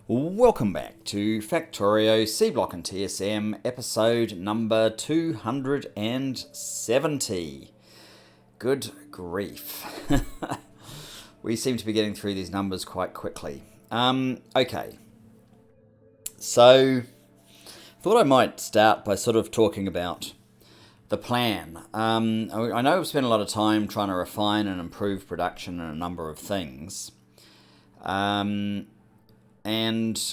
Welcome back to Factorio, Seablock and TSM, episode number 270. Good grief. We seem to be getting through these numbers quite quickly. Okay. So, thought I might start by sort of talking about the plan. I know I've spent a lot of time trying to refine and improve production in a number of things. And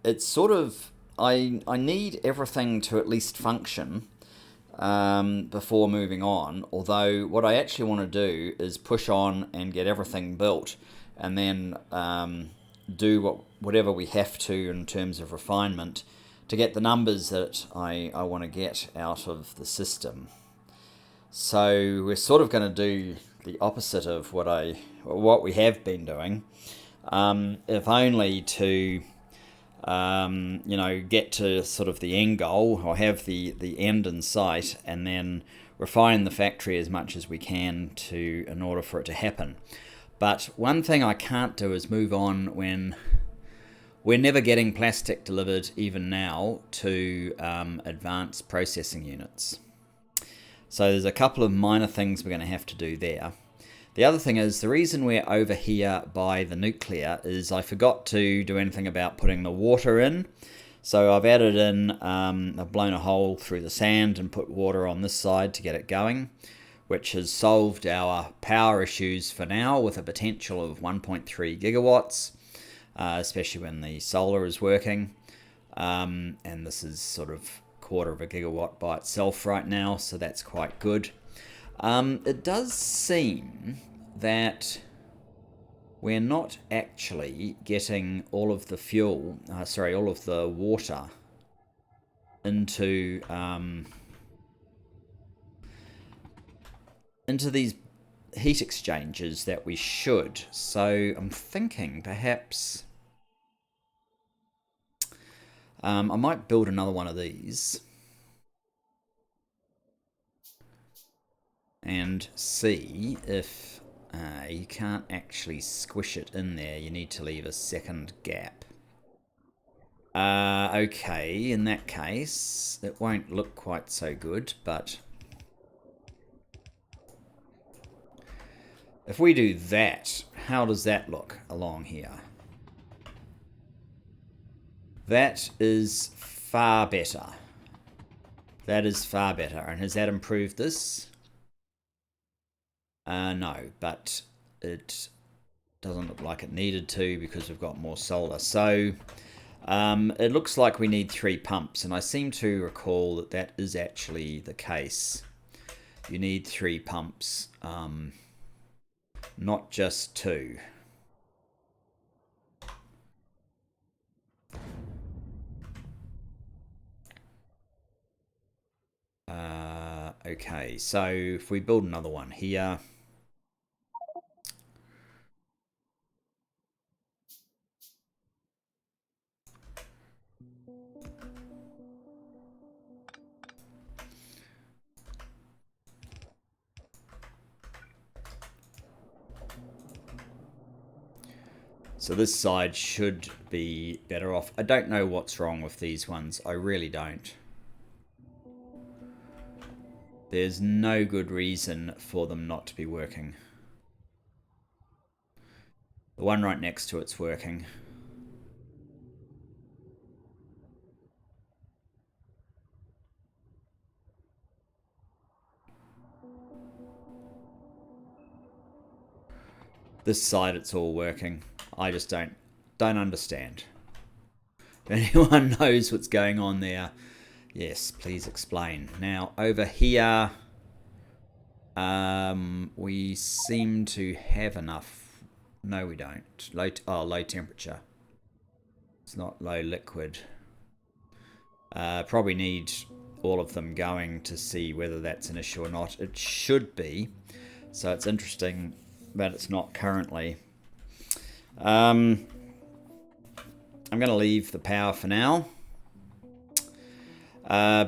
it's sort of, I need everything to at least function before moving on, although what I actually want to do is push on and get everything built and then do whatever we have to in terms of refinement to get the numbers that I want to get out of the system. So we're sort of going to do the opposite of what we have been doing, if only to get to sort of the end goal or have the end in sight, and then refine the factory as much as we can in order for it to happen. But one thing I can't do is move on when we're never getting plastic delivered, even now, to advanced processing units. So there's a couple of minor things we're going to have to do there. The other thing is, the reason we're over here by the nuclear is I forgot to do anything about putting the water in. So I've added in, I've blown a hole through the sand and put water on this side to get it going, which has solved our power issues for now with a potential of 1.3 gigawatts, especially when the solar is working. And this is sort of quarter of a gigawatt by itself right now, so that's quite good. It does seem that we're not actually getting all of the all of the water into these heat exchangers that we should. So I'm thinking perhaps I might build another one of these and see if you can't actually squish it in there. You need to leave a second gap. Okay, in that case, it won't look quite so good, but if we do that, how does that look along here? That is far better. That is far better. And has that improved this? No, but it doesn't look like it needed to because we've got more solar. So it looks like we need 3 pumps, and I seem to recall that is actually the case. You need 3 pumps, not just 2. Okay, so if we build another one here, so this side should be better off. I don't know what's wrong with these ones. I really don't. There's no good reason for them not to be working. The one right next to it's working. This side it's all working. I just don't understand. If anyone knows what's going on there, yes, please explain. Now over here, we seem to have enough. No, we don't. Low temperature. It's not low liquid. Probably need all of them going to see whether that's an issue or not. It should be. So it's interesting that it's not currently. I'm going to leave the power for now.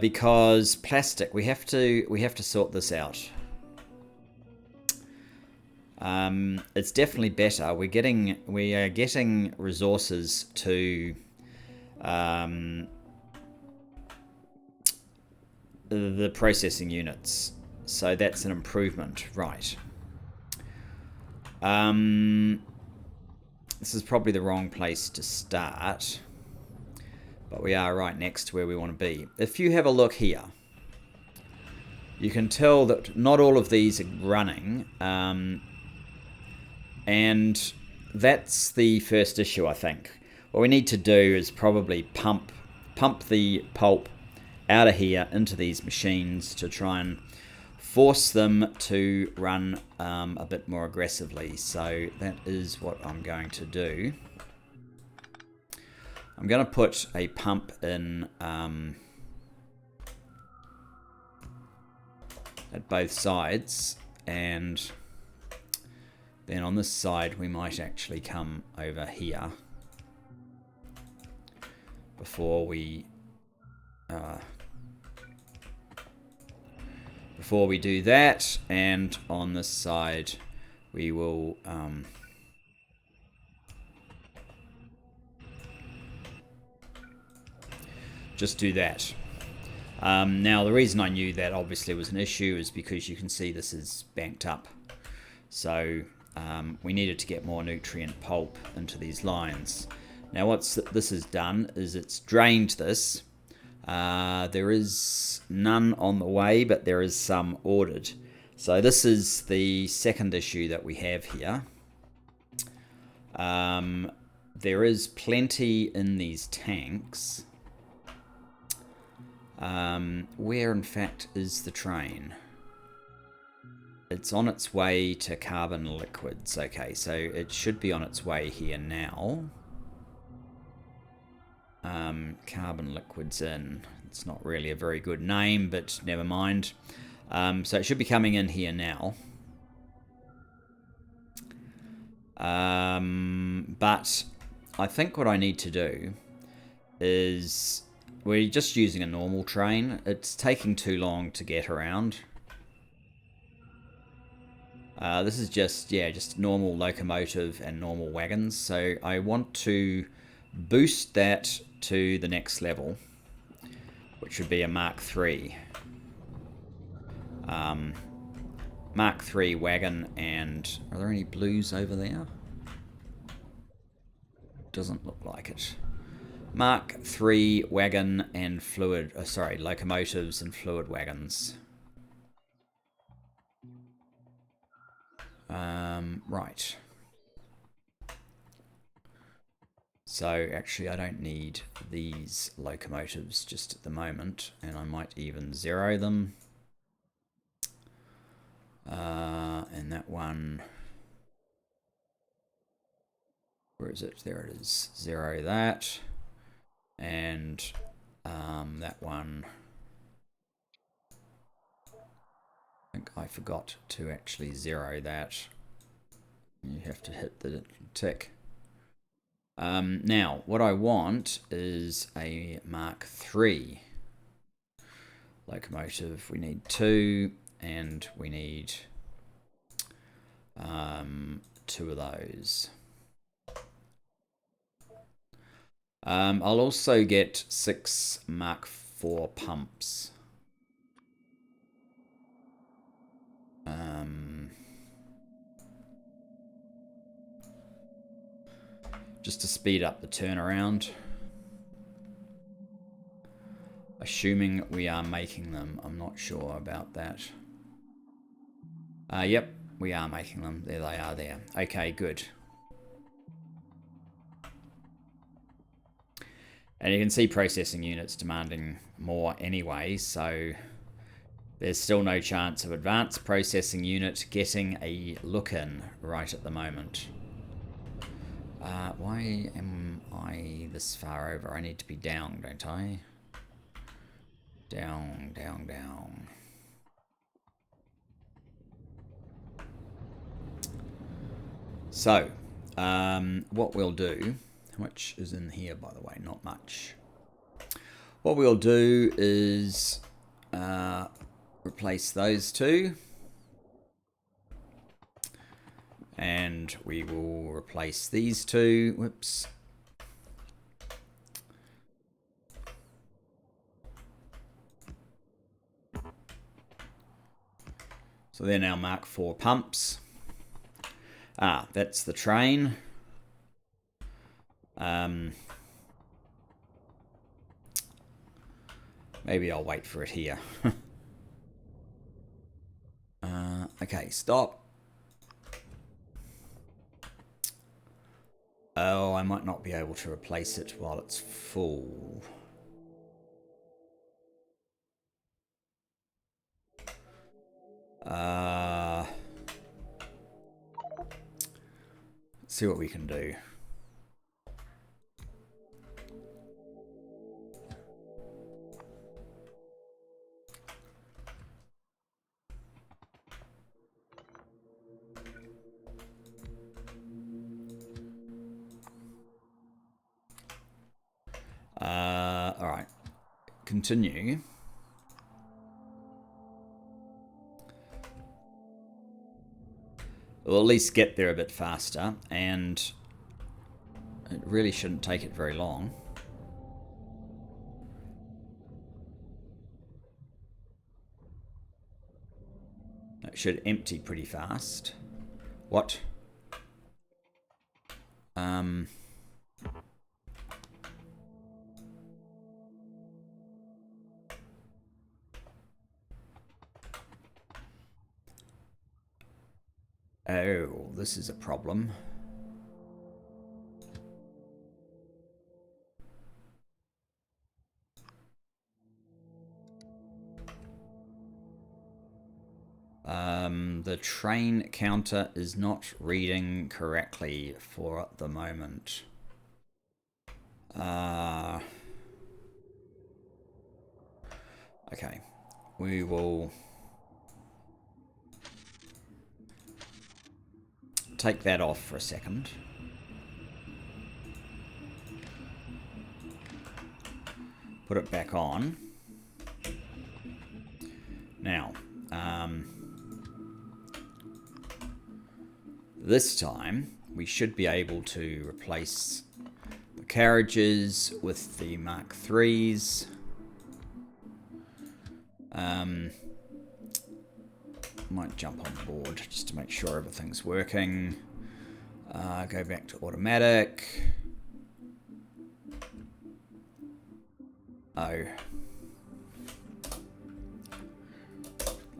Because plastic, we have to sort this out. it's definitely better. We are getting resources to the processing units, so that's an improvement, right? This is probably the wrong place to start, but we are right next to where we want to be. If you have a look here, you can tell that not all of these are running, and that's the first issue, I think. What we need to do is probably pump the pulp out of here into these machines to try and force them to run a bit more aggressively. So that is what I'm going to do. I'm going to put a pump in at both sides, and then on this side we might actually come over here before we do that, and on this side we will just do that. Now the reason I knew that obviously was an issue is because you can see this is banked up, so we needed to get more nutrient pulp into these lines. Now what this has done is it's drained this. There is none on the way, but there is some ordered. So this is the second issue that we have here. There is plenty in these tanks. Where in fact is the train? It's on its way to carbon liquids. Okay, so it should be on its way here now. Carbon liquids in. It's not really a very good name, but never mind. So it should be coming in here now. But I think what I need to do is, we're just using a normal train. It's taking too long to get around. This is just normal locomotive and normal wagons. So I want to boost that to the next level, which would be a Mark III. Mark III wagon, and are there any blues over there? Doesn't look like it. Mark III wagon and fluid, locomotives and fluid wagons. Right. So actually I don't need these locomotives just at the moment, and I might even zero them. And that one, where is it? There it is. Zero that. And that one, I think I forgot to actually zero that. You have to hit the tick. Now, what I want is a Mark III locomotive. We need 2, and we need 2 of those. I'll also get 6 Mark IV pumps. Just to speed up the turnaround. Assuming we are making them. I'm not sure about that. Yep, we are making them. There they are there. Okay, good. And you can see processing units demanding more anyway, so there's still no chance of advanced processing unit getting a look in right at the moment. Why am I this far over? I need to be down, don't I? Down, down, down. So, what we'll do, how much is in here, by the way? Not much. What we'll do is replace those 2 And we will replace these two. Whoops. So they're now Mark IV pumps. Ah, that's the train. Maybe I'll wait for it here. Okay, stop. Oh, I might not be able to replace it while it's full. Let's see what we can do. All right, continue. We'll at least get there a bit faster, and it really shouldn't take it very long. It should empty pretty fast. What? Oh, this is a problem. The train counter is not reading correctly for the moment. Okay, we will take that off for a second. Put it back on. Now, this time we should be able to replace the carriages with the Mark IIIs. Might jump on board just to make sure everything's working. Go back to automatic. Oh.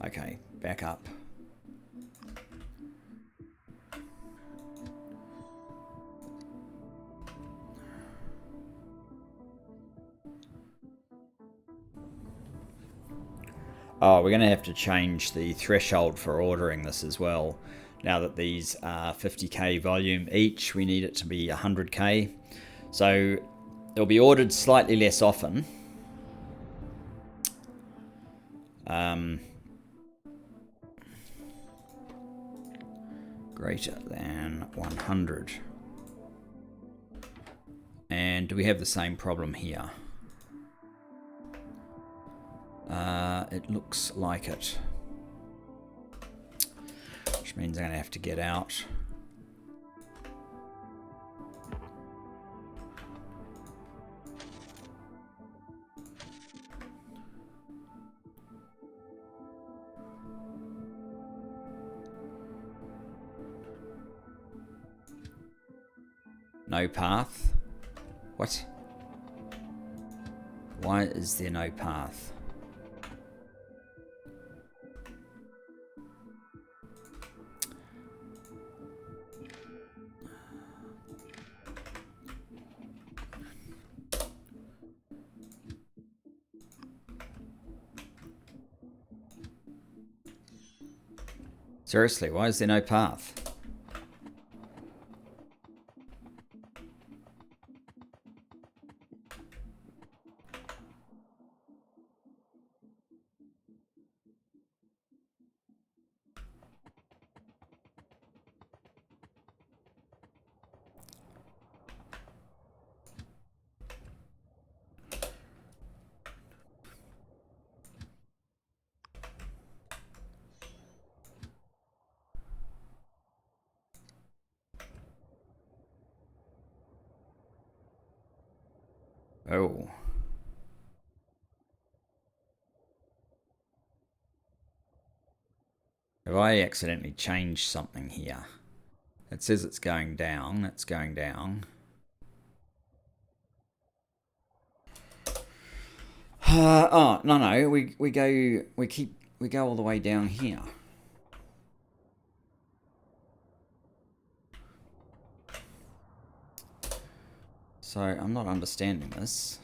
Okay, back up. Oh, we're going to have to change the threshold for ordering this as well. Now that these are 50k volume each, we need it to be 100k. So they'll be ordered slightly less often. Greater than 100. And do we have the same problem here? It looks like it. Which means I'm going to have to get out. No path? What? Why is there no path? Seriously, why is there no path? Oh. Have I accidentally changed something here? It says it's going down. It's going down. Oh no, we go all the way down here. So I'm not understanding this.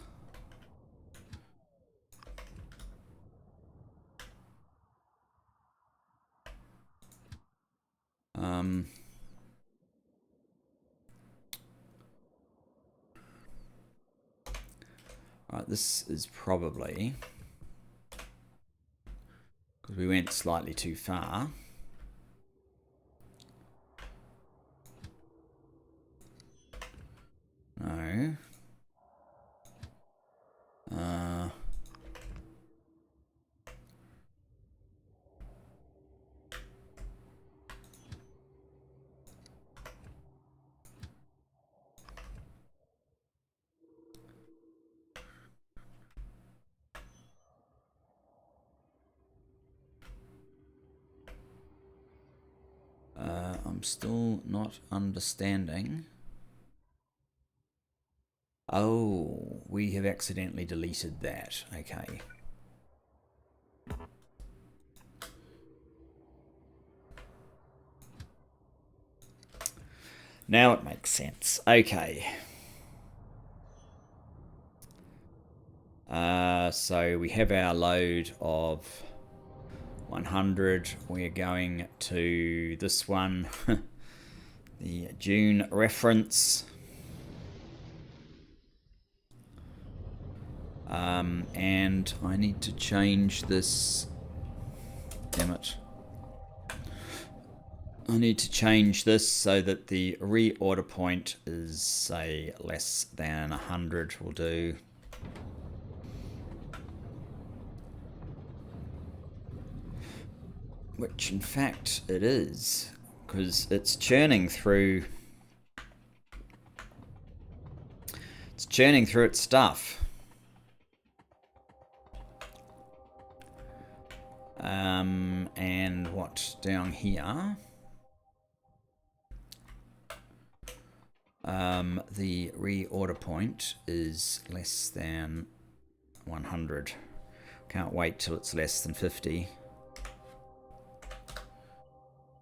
Right, this is probably because we went slightly too far. No. I'm still not understanding. Oh, we have accidentally deleted that. Okay. Now it makes sense. Okay. So we have our load of 100. We're going to this one, the June reference. And I need to change this. Damn it. I need to change this so that the reorder point is, say, less than 100 will do. Which, in fact, it is, because it's churning through. It's churning through its stuff. And what down here? The reorder point is less than 100. Can't wait till it's less than 50.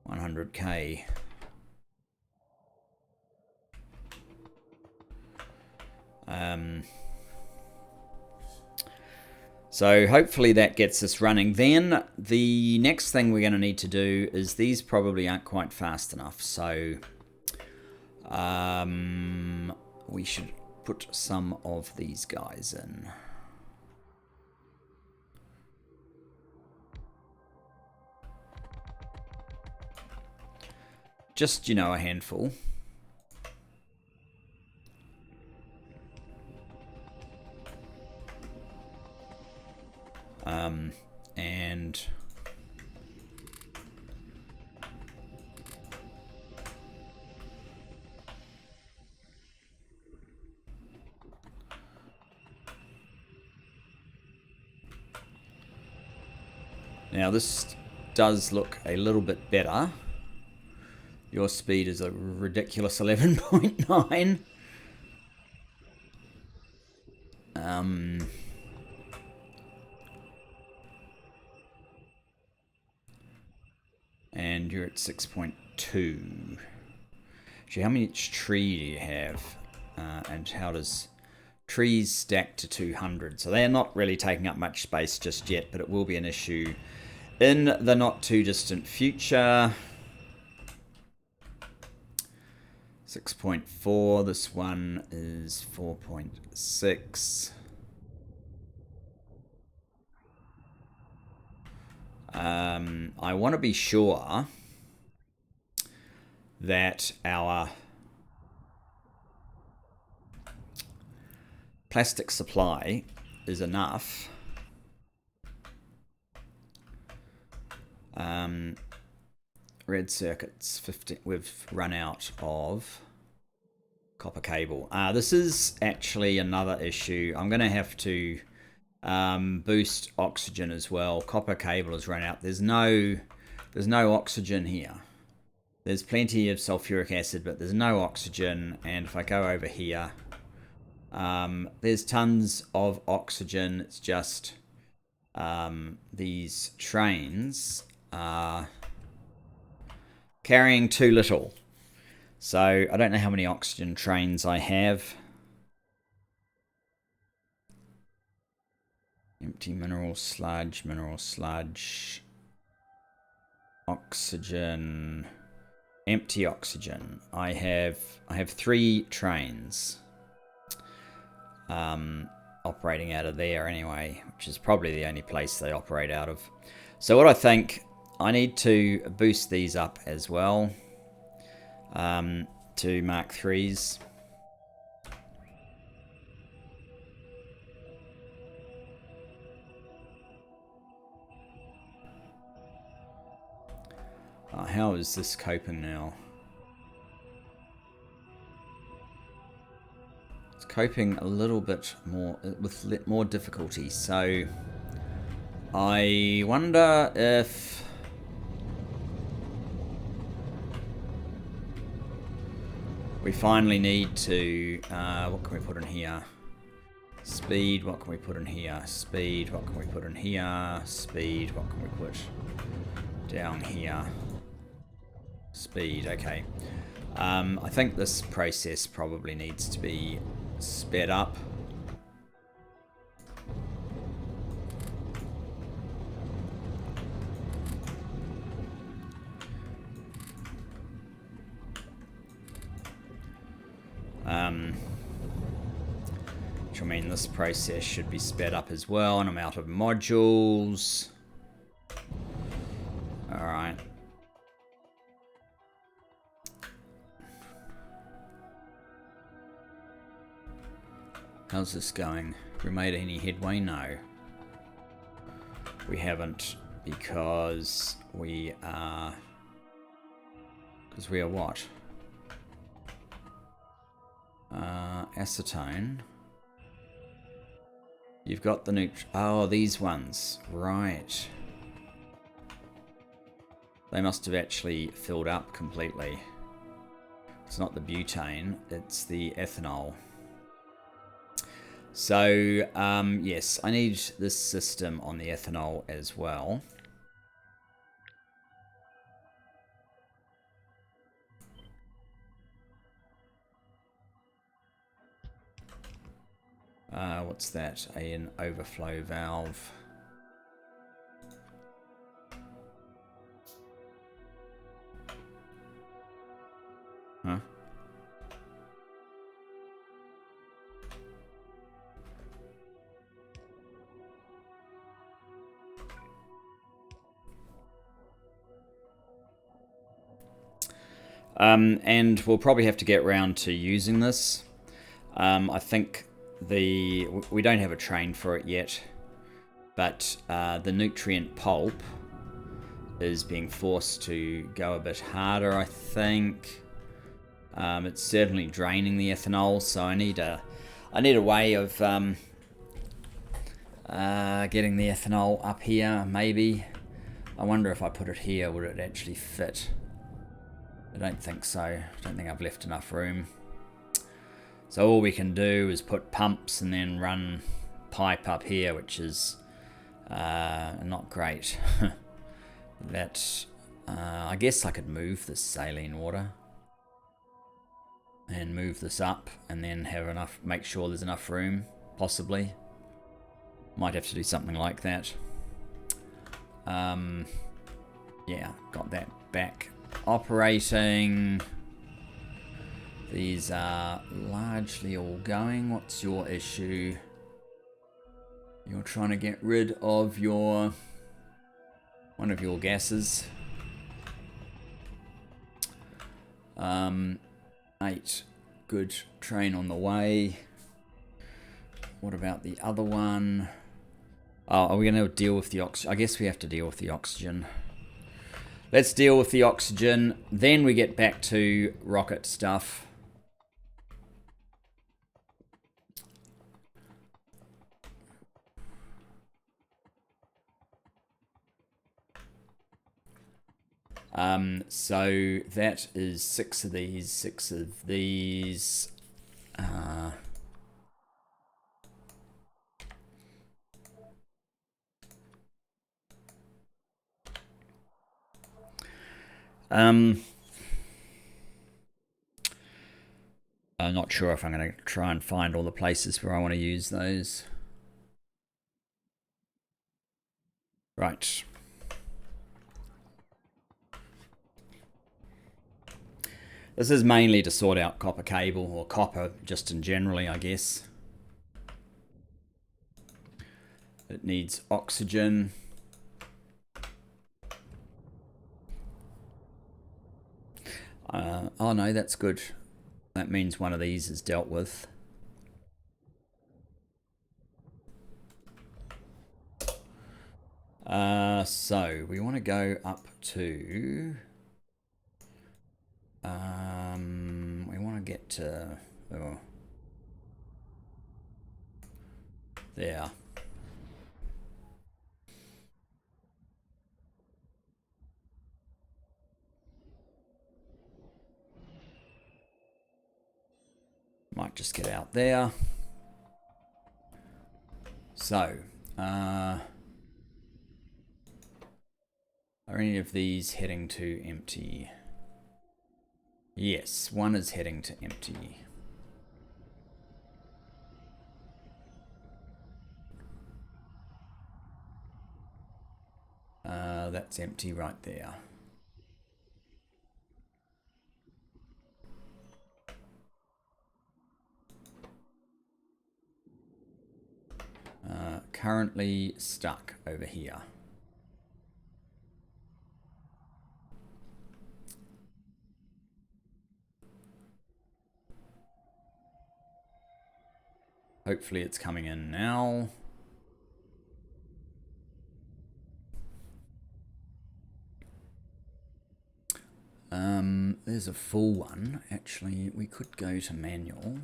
100k. So hopefully that gets us running. Then the next thing we're going to need to do is these probably aren't quite fast enough. So we should put some of these guys in. Just, a handful. And now this does look a little bit better. Your speed is a ridiculous 11.9. And you're at 6.2. Actually, how much tree do you have? And how does trees stack to 200? So they're not really taking up much space just yet, but it will be an issue in the not too distant future. 6.4. This one is 4.6. I want to be sure that our plastic supply is enough. Red circuits 50. We've run out of Copper cable. This is actually another issue. I'm going to have to boost oxygen as well. Copper cable has run out. There's no oxygen here. There's plenty of sulfuric acid, but there's no oxygen. And if I go over here, there's tons of oxygen. It's just these trains are carrying too little. So I don't know how many oxygen trains I have. Empty mineral sludge, oxygen, empty oxygen. I have 3 trains operating out of there anyway, which is probably the only place they operate out of. So what I think, I need to boost these up as well to Mark 3s. How is this coping now? It's coping a little bit more with more difficulty. So I wonder if we finally need to. What can we put in here? Speed. What can we put in here? Speed. What can we put in here? Speed. What can we put down here? Speed, okay. I think this process probably needs to be sped up. Which I mean, this process should be sped up as well, and I'm out of modules. Alright. How's this going? Have we made any headway? No. We haven't, because we are... Because we are what? Acetone. You've got the oh, these ones. Right. They must have actually filled up completely. It's not the butane, it's the ethanol. So, yes, I need this system on the ethanol as well. What's that? An overflow valve. Huh? And we'll probably have to get around to using this. I think we don't have a train for it yet, but the nutrient pulp is being forced to go a bit harder, I think. It's certainly draining the ethanol, so I need a way of getting the ethanol up here, maybe. I wonder if I put it here, would it actually fit? I don't think so. I don't think I've left enough room. So all we can do is put pumps and then run pipe up here, which is not great. I guess I could move this saline water and move this up and then have enough, make sure there's enough room, possibly. Might have to do something like that. Yeah, got that back operating. These are largely all going. What's your issue? You're trying to get rid of one of your gases. 8. Good. Train on the way. What about the other one? Oh, are we going to deal with the oxygen? I guess we have to deal with the oxygen. Let's deal with the oxygen. Then we get back to rocket stuff. So that is 6 of these, 6 of these. I'm not sure if I'm going to try and find all the places where I want to use those. Right. This is mainly to sort out copper cable, or copper just in generally, I guess. It needs oxygen. Oh no, that's good. That means one of these is dealt with. So we want to go up to... we want to get to... Oh, there. Might just get out there. So, are any of these heading to empty? Yes, one is heading to empty. That's empty right there. Currently stuck over here. Hopefully it's coming in now. There's a full one. Actually, we could go to manual.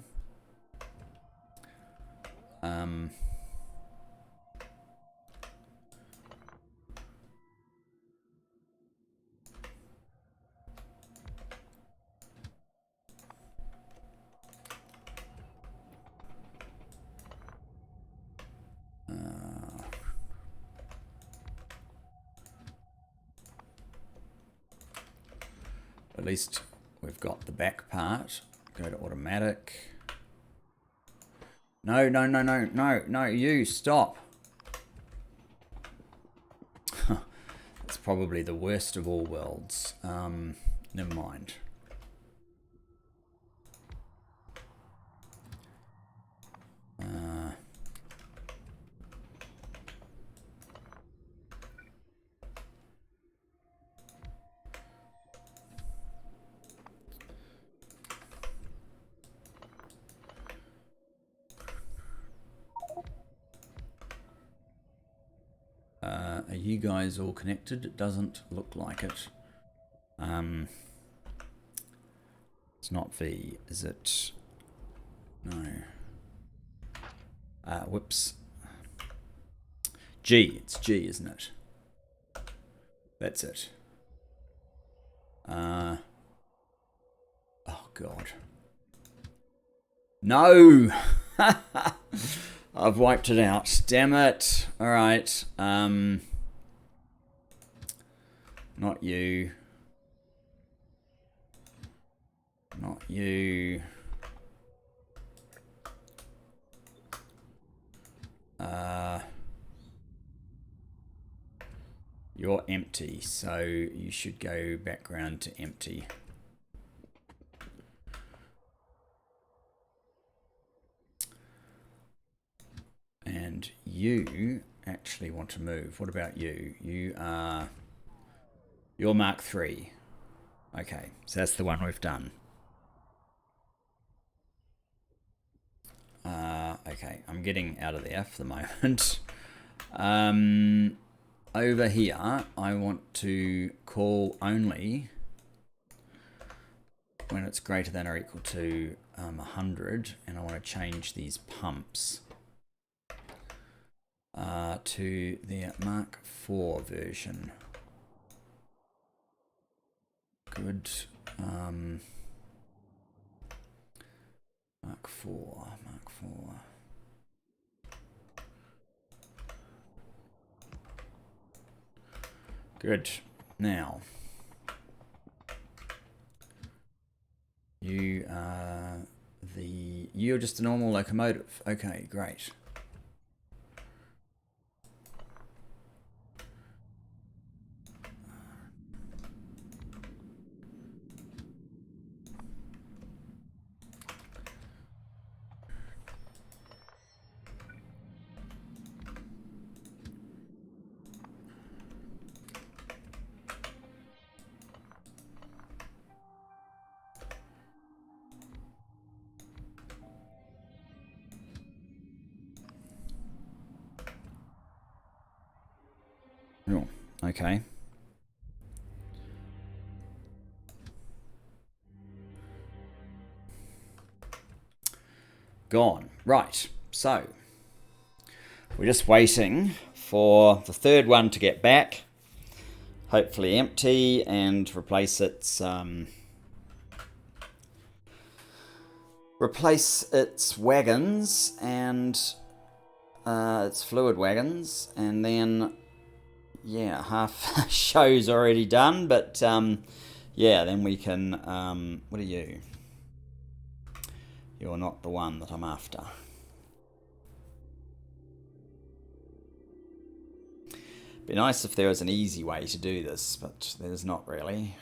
At least we've got the back part. Go to automatic. No, no, no, no, no, no, you, stop. It's probably the worst of all worlds. Never mind. Are you guys all connected? It doesn't look like it. It's not V, is it? No. Whoops. G, it's G, isn't it? That's it. Oh, God. No! I've wiped it out. Damn it. Alright. Not you. Not you. You're empty, so you should go background to empty. And you actually want to move. What about you? You're Mark 3. Okay, so that's the one we've done. Okay, I'm getting out of there for the moment. Over here, I want to call only when it's greater than or equal to 100, and I want to change these pumps to the Mark 4 version. Good. Mark 4. Mark 4. Good. Now, you're just a normal locomotive. Okay, great. Oh, okay. Gone. Right. So, we're just waiting for the third one to get back. Hopefully empty, and replace its wagons and its fluid wagons, and then yeah, half show's already done, but yeah, then we can what are you? You're not the one that I'm after. Be nice if there was an easy way to do this, but there's not really.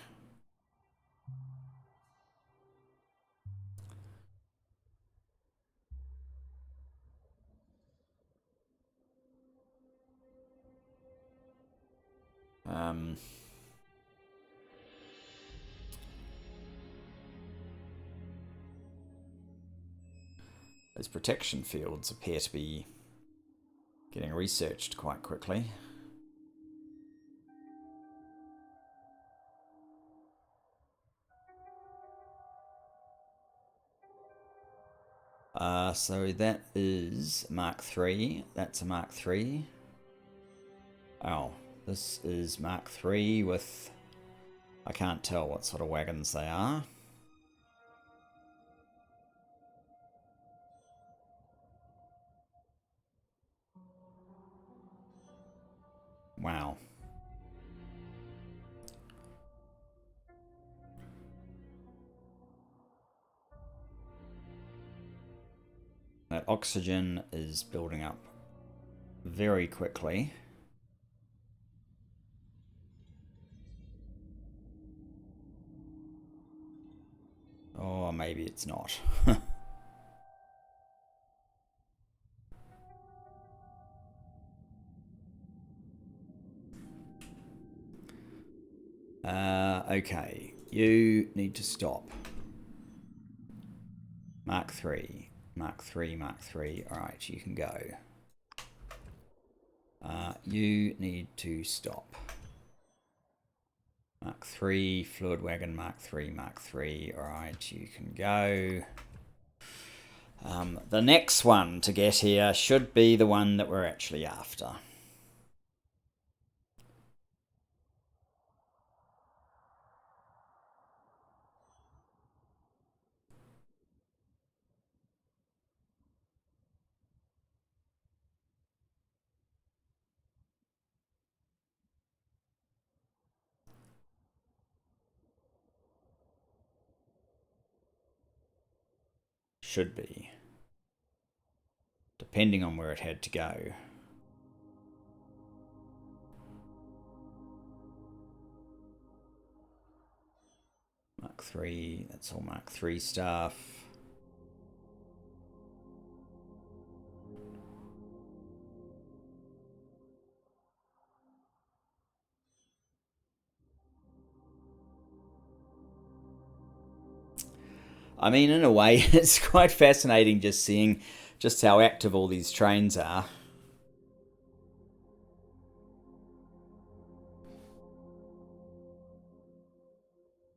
Those protection fields appear to be getting researched quite quickly. So that is Mark 3. That's a Mark 3. Oh, this is Mark 3 with... I can't tell what sort of wagons they are. Wow. That oxygen is building up very quickly. Or maybe it's not. Okay, you need to stop. Mark 3. Mark 3, Mark 3. Alright, you can go. You need to stop. Mark 3, fluid wagon, Mark 3, Mark 3. Alright, you can go. The next one to get here should be the one that we're actually after. Should be. Depending on where it had to go. Mark 3, that's all Mark 3 stuff. I mean, in a way, it's quite fascinating just seeing just how active all these trains are.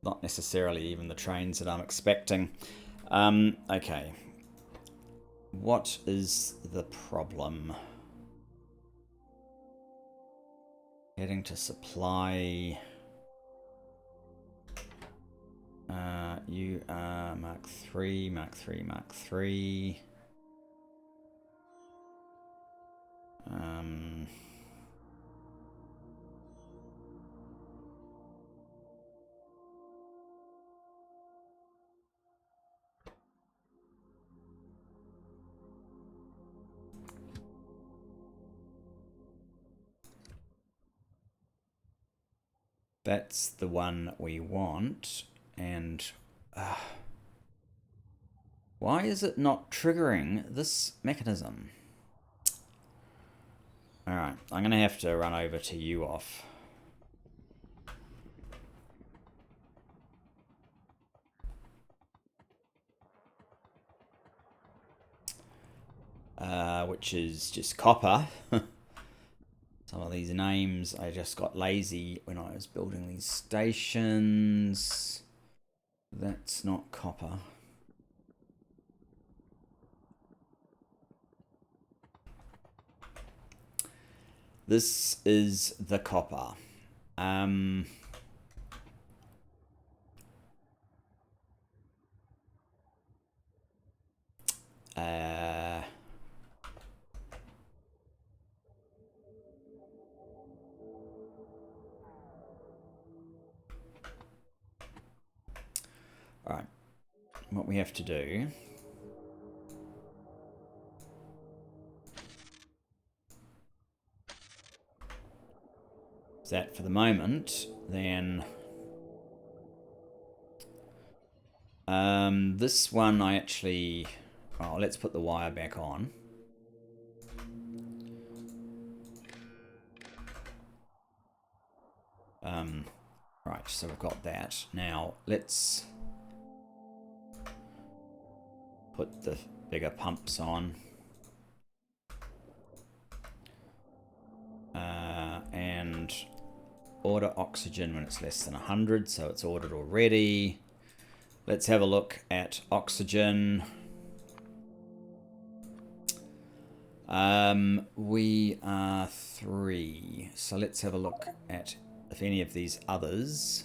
Not necessarily even the trains that I'm expecting. Okay. What is the problem? Getting to supply... You are Mark 3, Mark 3, Mark 3. That's the one we want, and why is it not triggering this mechanism? Alright, I'm going to have to run over to you off. Which is just copper. Some of these names, I just got lazy when I was building these stations. That's not copper. This is the copper. Alright, what we have to do is that for the moment, then this one I actually, oh, let's put the wire back on. Right, so we've got that. Now let's put the bigger pumps on. And order oxygen when it's less than 100, so it's ordered already. Let's have a look at oxygen. We are 3, so let's have a look at if any of these others.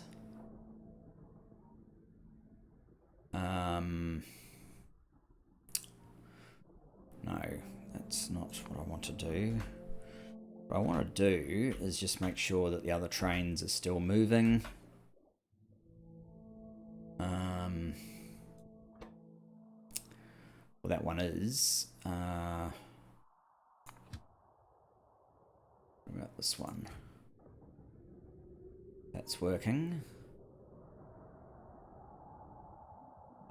No, that's not what I want to do. What I want to do is just make sure that the other trains are still moving. Well, that one is. What about this one? That's working.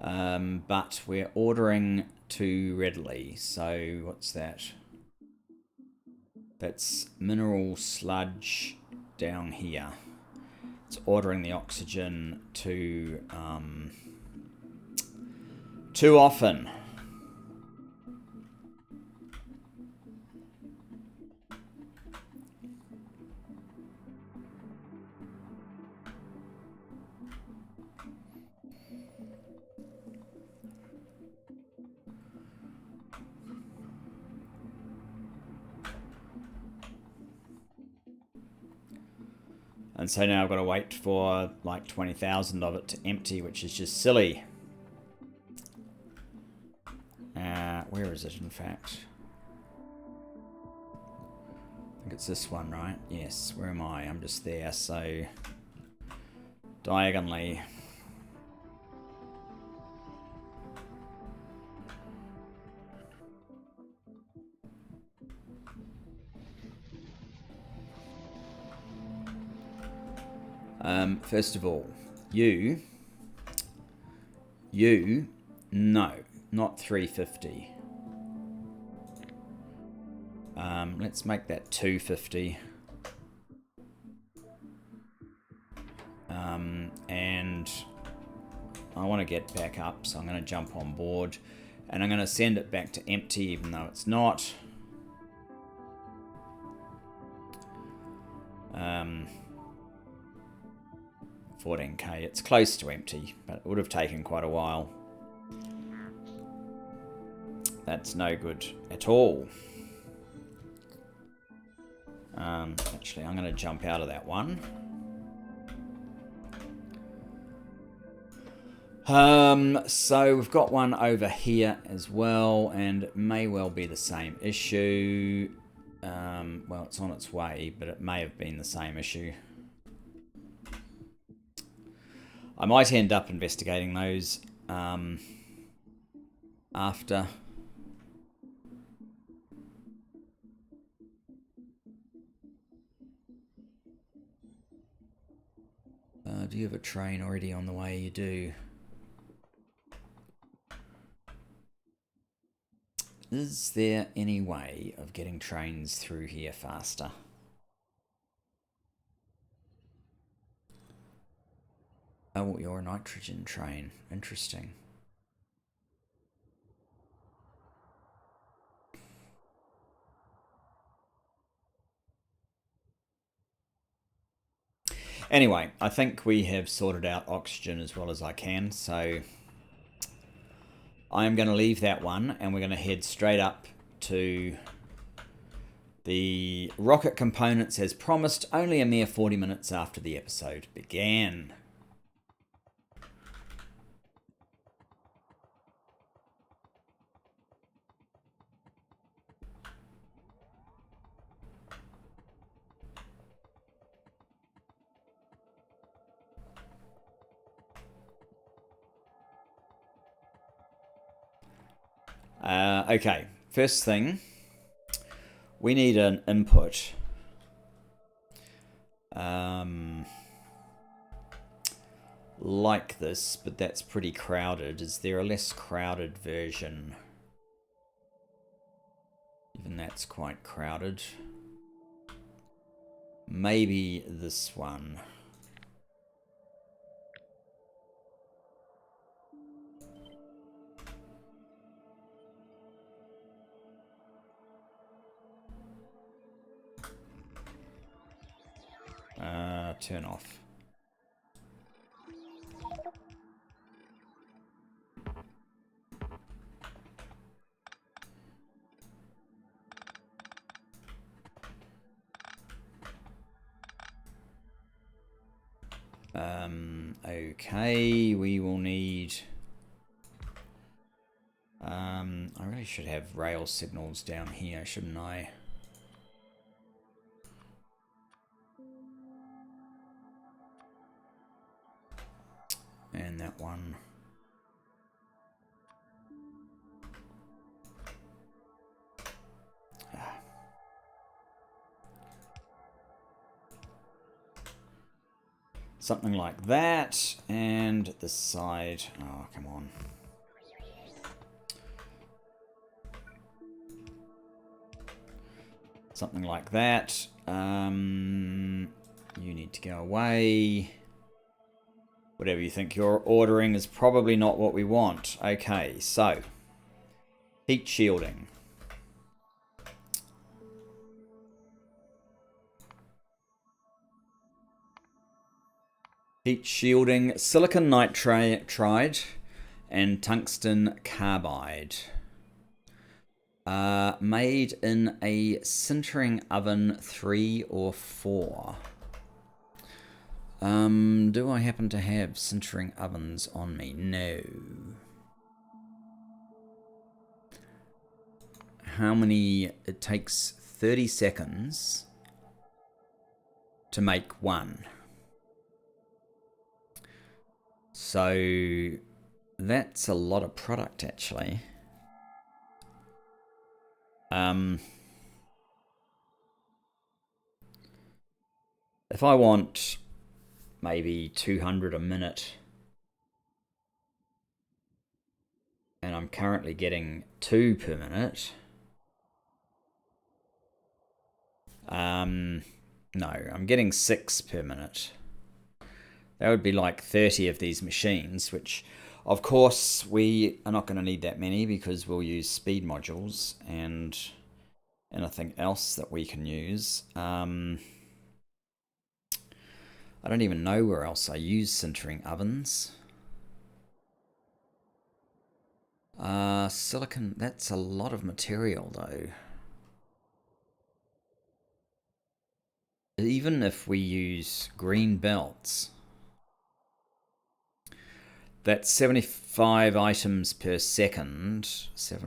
But we're ordering too readily. So what's that? That's mineral sludge down here. It's ordering the oxygen too often. And so now I've got to wait for like 20,000 of it to empty, which is just silly. Where is it, in fact? I think it's this one, right? Yes, where am I? I'm just there, so diagonally. First of all, you, no, not 350. Let's make that 250. And I want to get back up, so I'm going to jump on board. And I'm going to send it back to empty, even though it's not. 14k, it's close to empty, but it would have taken quite a while. That's no good at all. Actually, I'm going to jump out of that one. So we've got one over here as well, and it may well be the same issue. Well, it's on its way, but it may have been the same issue. I might end up investigating those after. Do you have a train already on the way? You do. Is there any way of getting trains through here faster? Oh, you're a nitrogen train. Interesting. Anyway, I think we have sorted out oxygen as well as I can, so I am going to leave that one, and we're going to head straight up to the rocket components as promised, only a mere 40 minutes after the episode began. Okay, first thing, we need an input. Like this, but that's pretty crowded. Is there a less crowded version? Even that's quite crowded. Maybe this one. Turn off. Okay, we will need... I really should have rail signals down here, shouldn't I? And that one. Something like that. And this side. Oh, come on. Something like that. You need to go away. Whatever you think you're ordering is probably not what we want. Okay, so heat shielding. Heat shielding, silicon nitride and tungsten carbide. Made in a sintering oven 3 or 4. Do I happen to have sintering ovens on me? No. How many? It takes 30 seconds to make one. So that's a lot of product, actually. If I want maybe 200 a minute, and I'm currently getting 2 per minute. No, I'm getting 6 per minute. That would be like 30 of these machines, which of course we are not going to need that many because we'll use speed modules and anything else that we can use. I don't even know where else I use sintering ovens. Silicon, that's a lot of material though. Even if we use green belts, That's 75 items per second.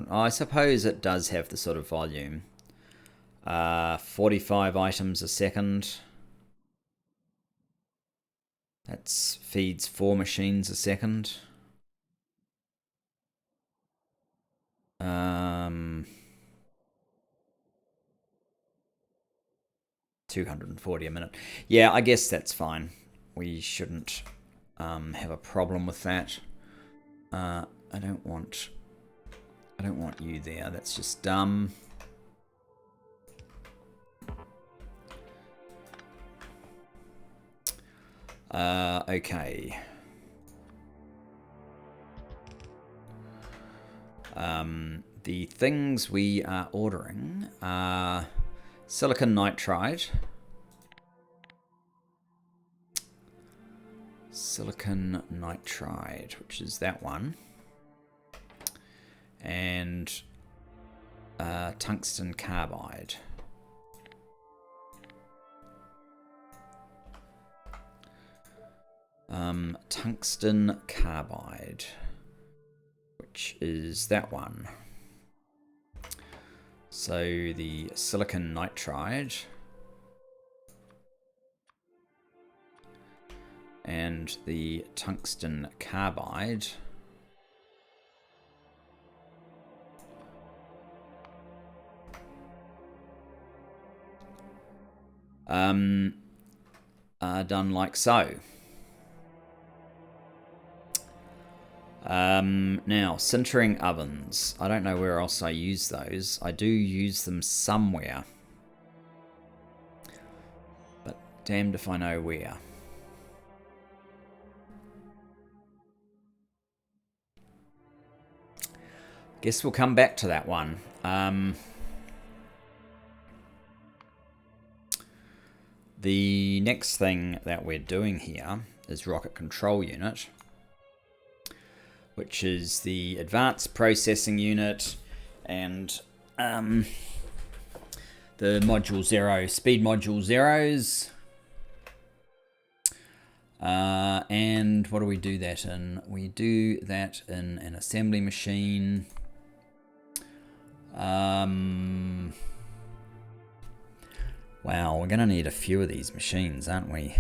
I suppose it does have the sort of volume. 45 items a second. That feeds 4 machines a second. 240 a minute. Yeah, I guess that's fine. We shouldn't have a problem with that. I don't want you there. That's just dumb. Okay. The things we are ordering are silicon nitride, which is that one, and tungsten carbide. Tungsten carbide, which is that one. So the silicon nitride and the tungsten carbide are done like so. Now, sintering ovens. I don't know where else I use those. I do use them somewhere, but damned if I know where. Guess we'll come back to that one. The next thing that we're doing here is rocket control unit, which is the advanced processing unit and the module 0, speed module zeros. And what do we do that in? We do that in an assembly machine. Wow, we're going to need a few of these machines, aren't we?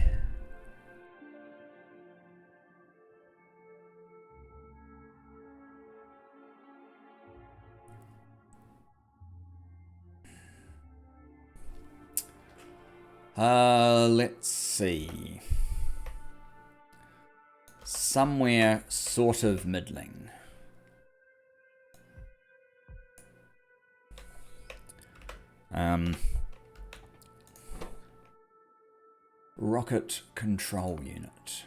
Let's see. Somewhere sort of middling. Rocket control unit.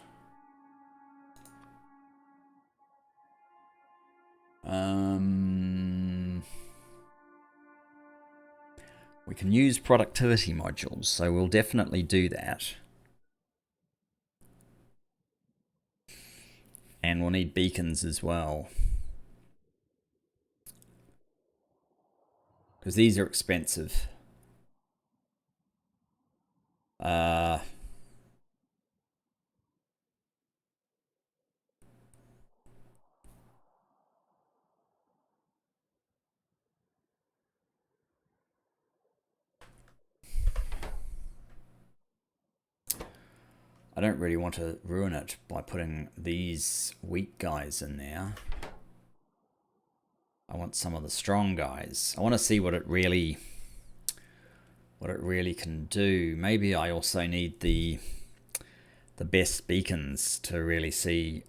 We can use productivity modules, so we'll definitely do that. And we'll need beacons as well, because these are expensive. I don't really want to ruin it by putting these weak guys in there. I want some of the strong guys. I want to see what it really can do. Maybe I also need the best beacons to really see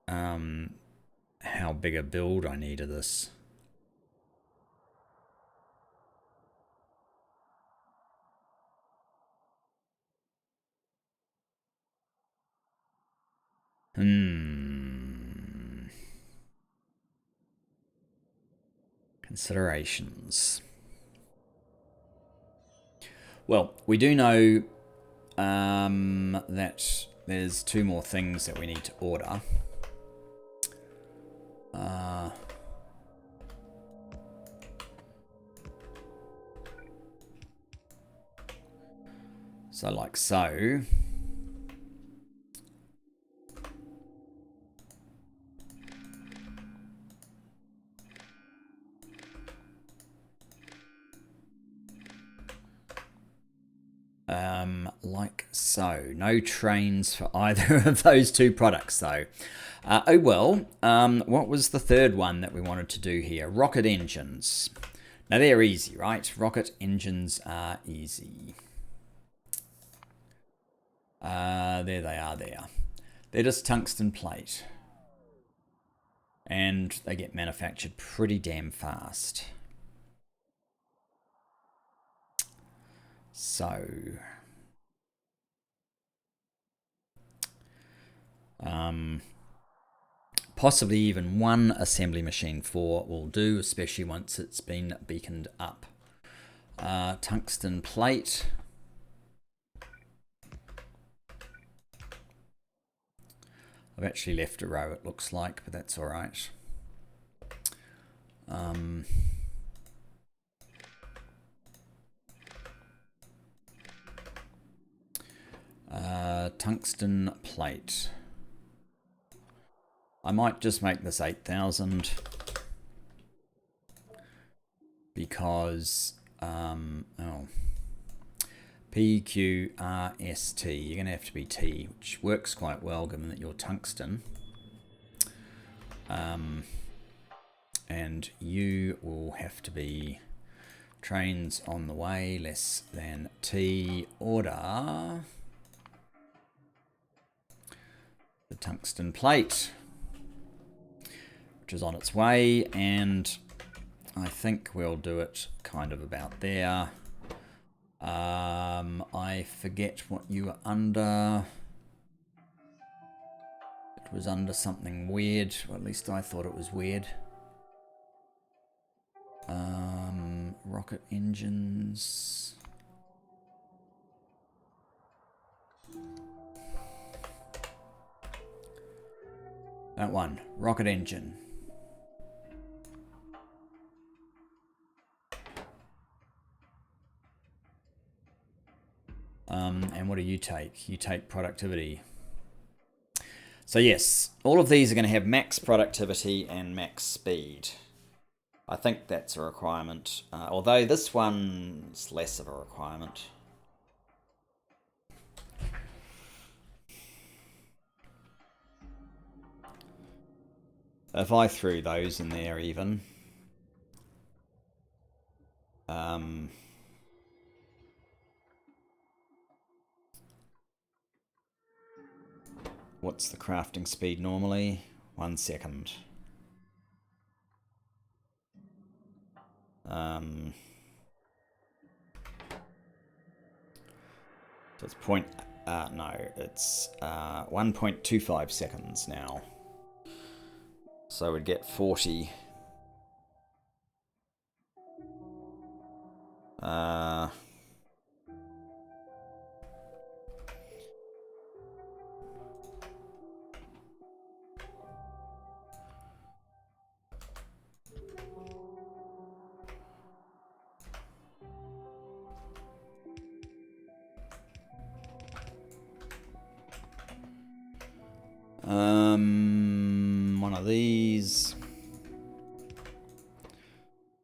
how big a build I need of this. Considerations. Well, we do know that there's 2 more things that we need to order. So like so. Like so. No trains for either of those two products, though. Oh well, what was the third one that we wanted to do here? Rocket engines. Now they're easy, right? Rocket engines are easy. There they are there. They're just tungsten plate. And they get manufactured pretty damn fast. So... possibly even one assembly machine for will do, especially once it's been beaconed up. Tungsten plate. I've actually left a row, it looks like, but that's all right. Tungsten plate. I might just make this 8,000 because PQRST, you're going to have to be T, which works quite well given that you're tungsten. And you will have to be trains on the way, less than T, order the tungsten plate, which is on its way, and I think we'll do it kind of about there. I forget what you were under. It was under something weird, or at least I thought it was weird. Rocket engines. That one, rocket engine. And what do you take? You take productivity. So yes, all of these are going to have max productivity and max speed. I think that's a requirement, although this one's less of a requirement. If I threw those in there even, what's the crafting speed normally? 1 second. So it's it's 1.25 seconds now. So we'd get 40. One of these.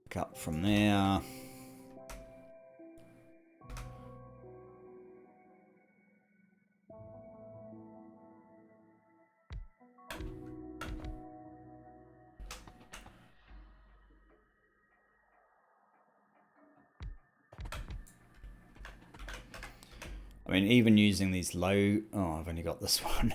Cut from there. I mean, even using these low... Oh, I've only got this one.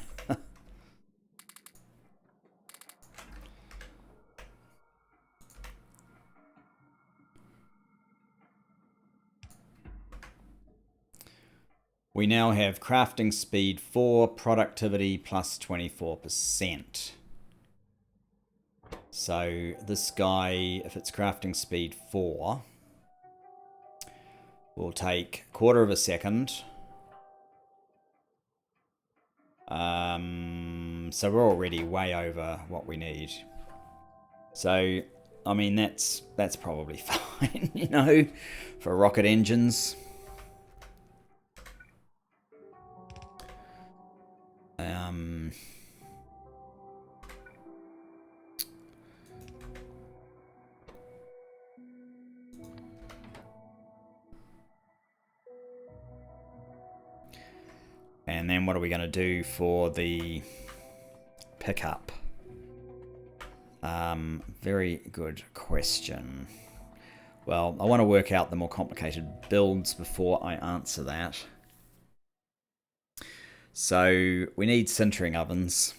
We now have crafting speed 4, productivity plus 24%. So this guy, if it's crafting speed 4, will take 1/4 of a second. So we're already way over what we need. So, I mean, that's probably fine, you know, for rocket engines. And then what are we going to do for the pickup? Very good question. Well, I want to work out the more complicated builds before I answer that. So we need sintering ovens.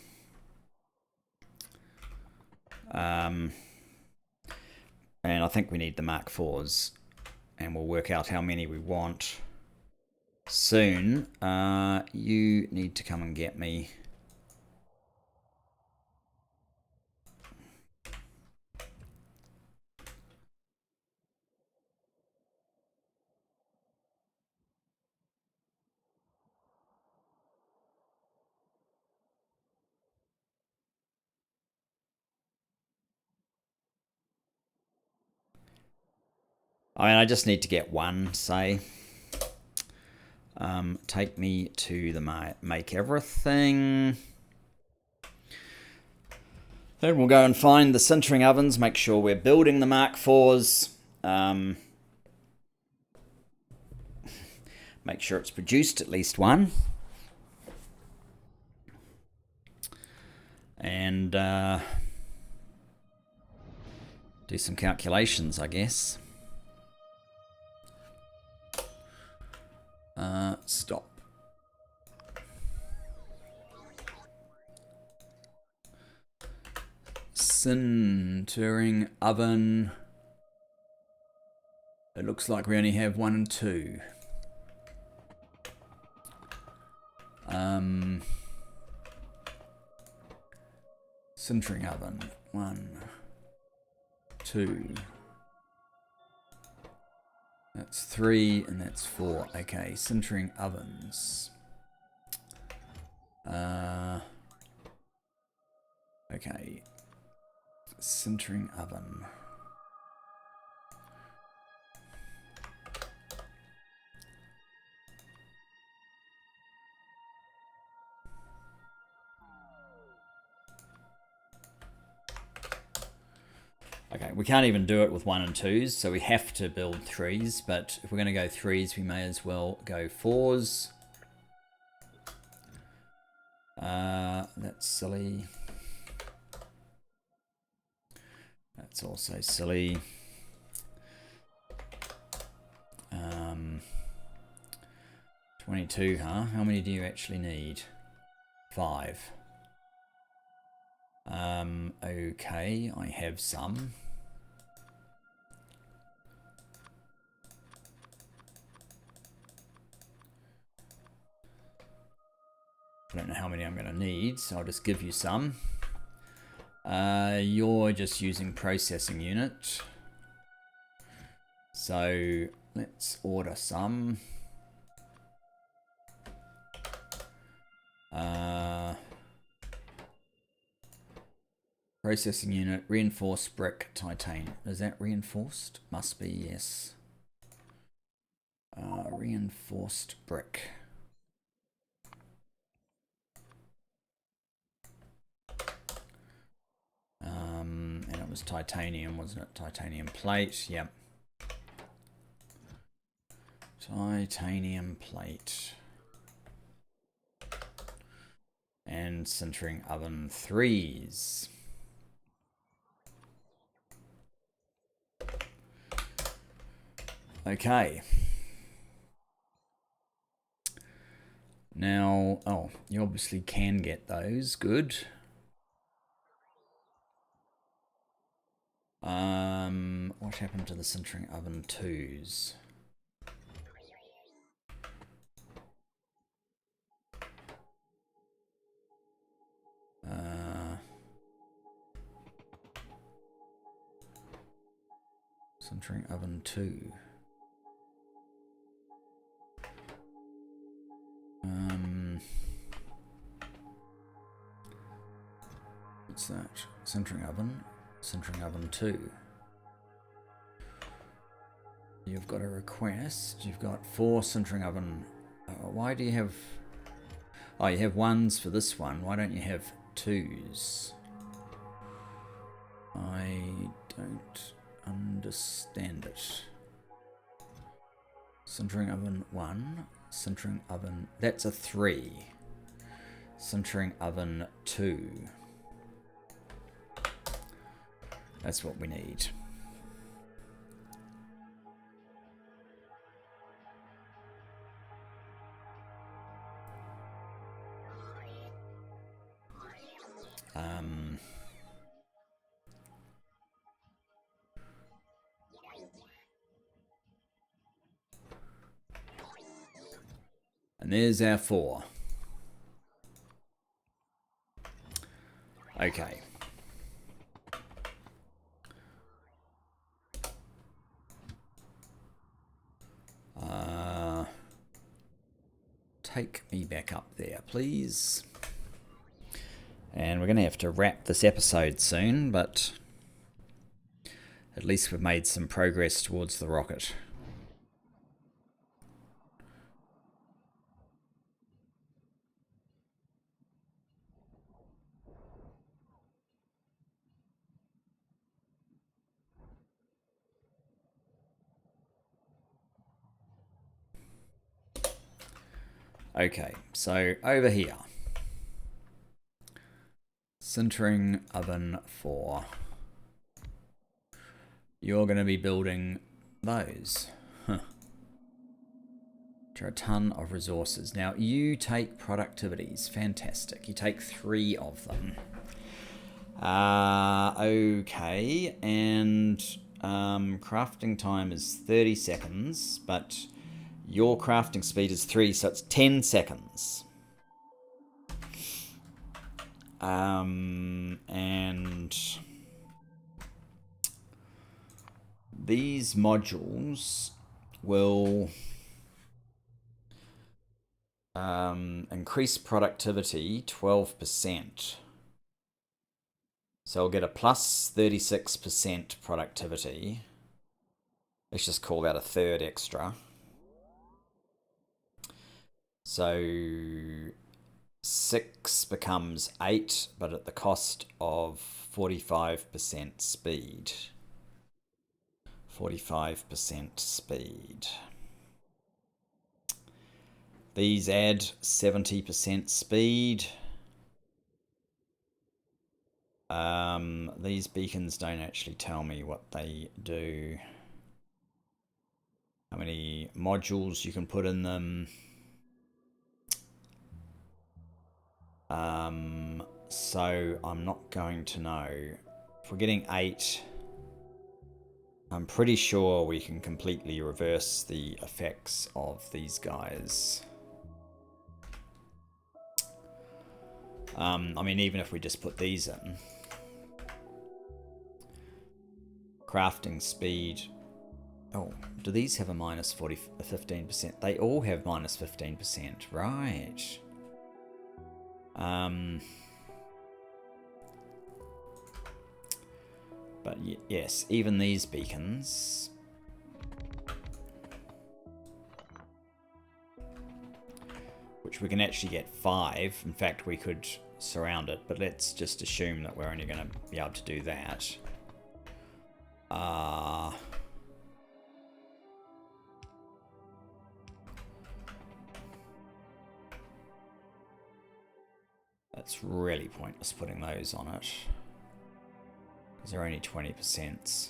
And I think we need the Mark IVs. And we'll work out how many we want soon. You need to come and get me. I mean, I just need to get one, say. Take me to the make everything. Then we'll go and find the sintering ovens, make sure we're building the Mark IVs. Make sure it's produced at least one. And do some calculations, I guess. Stop. Sintering oven. It looks like we only have 1 and 2. Sintering oven. 1, 2. That's 3 and that's 4. Okay, sintering ovens. Okay. Sintering oven. Okay, we can't even do it with 1 and 2s, so we have to build 3s, but if we're going to go 3s, we may as well go 4s. That's silly. That's also silly. 22, huh? How many do you actually need? 5. Okay, I have some. I don't know how many I'm going to need, so I'll just give you some. You're just using processing unit. So let's order some. Processing unit, reinforced brick, titanium. Is that reinforced? Must be, yes. Reinforced brick. And it was titanium, wasn't it? Titanium plate, yep. Titanium plate. And sintering oven 3s. Okay. Now, oh, you obviously can get those. Good. What happened to the sintering oven 2s? Sintering oven 2. What's that? Sintering oven 2. You've got a request. You've got 4 sintering oven. Why do you have... Oh, you have 1s for this one. Why don't you have 2s? I don't understand it. Sintering oven 1. Sintering oven, that's a 3. Sintering oven 2. That's what we need. And there's our 4. Okay. Take me back up there, please. And we're going to have to wrap this episode soon, but at least we've made some progress towards the rocket. Okay, so over here. Sintering oven 4. You're going to be building those. Which are a ton of resources. Now, you take productivities. Fantastic. You take 3 of them. Okay, and crafting time is 30 seconds, but your crafting speed is 3, so it's 10 seconds. And these modules will increase productivity 12%. So I'll get a plus 36% productivity. Let's just call that a third extra. So 6 becomes 8, but at the cost of 45% speed. 45% speed. These add 70% speed. These beacons don't actually tell me what they do. How many modules you can put in them. So I'm not going to know. If we're getting 8, I'm pretty sure we can completely reverse the effects of these guys. I mean, even if we just put these in. Crafting speed. Oh, do these have a minus 15%? They all have minus 15%, right. But yes, even these beacons. Which we can actually get 5. In fact, we could surround it, but let's just assume that we're only going to be able to do that. That's really pointless putting those on it. Because they're only 20%.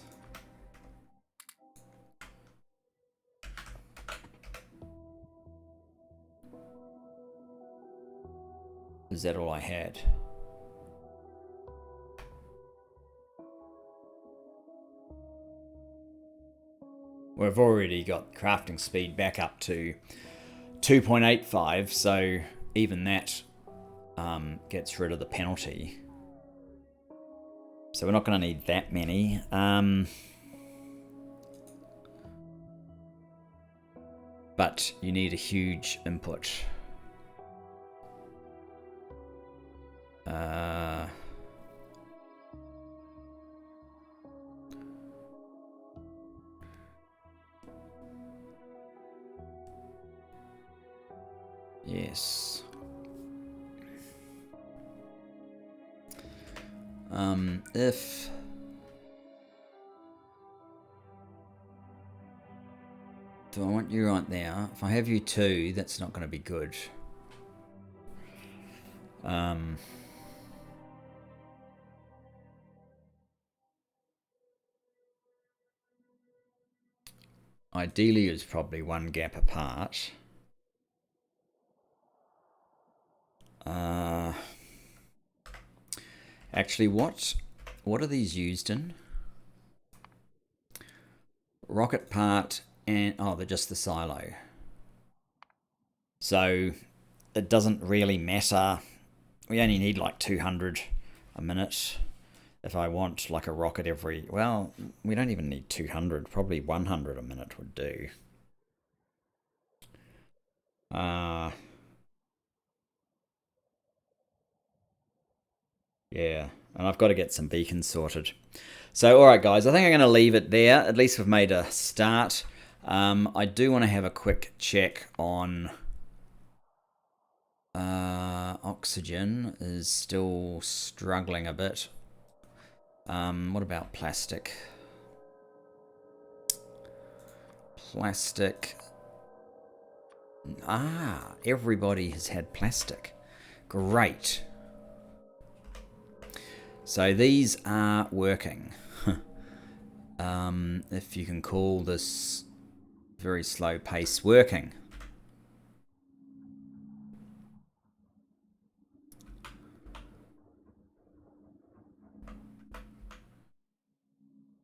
Is that all I had? We've already got crafting speed back up to 2.85, so even that gets rid of the penalty. So we're not going to need that many. But you need a huge input. Yes. Do I want you right there? If I have you 2, that's not going to be good. Ideally, it's probably 1 gap apart. Actually, what are these used in? Rocket part and... oh, they're just the silo. So it doesn't really matter. We only need like 200 a minute. If I want like a rocket every... well, we don't even need 200. Probably 100 a minute would do. Yeah, and I've got to get some beacons sorted. So, alright guys, I think I'm going to leave it there. At least we've made a start. I do want to have a quick check on... oxygen is still struggling a bit. What about plastic? Plastic. Everybody has had plastic. Great. So these are working. If you can call this very slow pace working.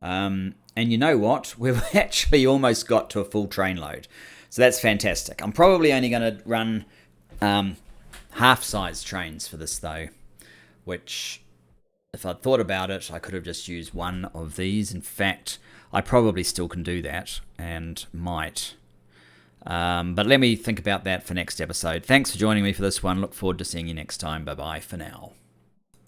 And you know what? We've actually almost got to a full train load. So that's fantastic. I'm probably only going to run half-size trains for this though, which... if I'd thought about it, I could have just used 1 of these. In fact, I probably still can do that and might. But let me think about that for next episode. Thanks for joining me for this one. Look forward to seeing you next time. Bye-bye for now.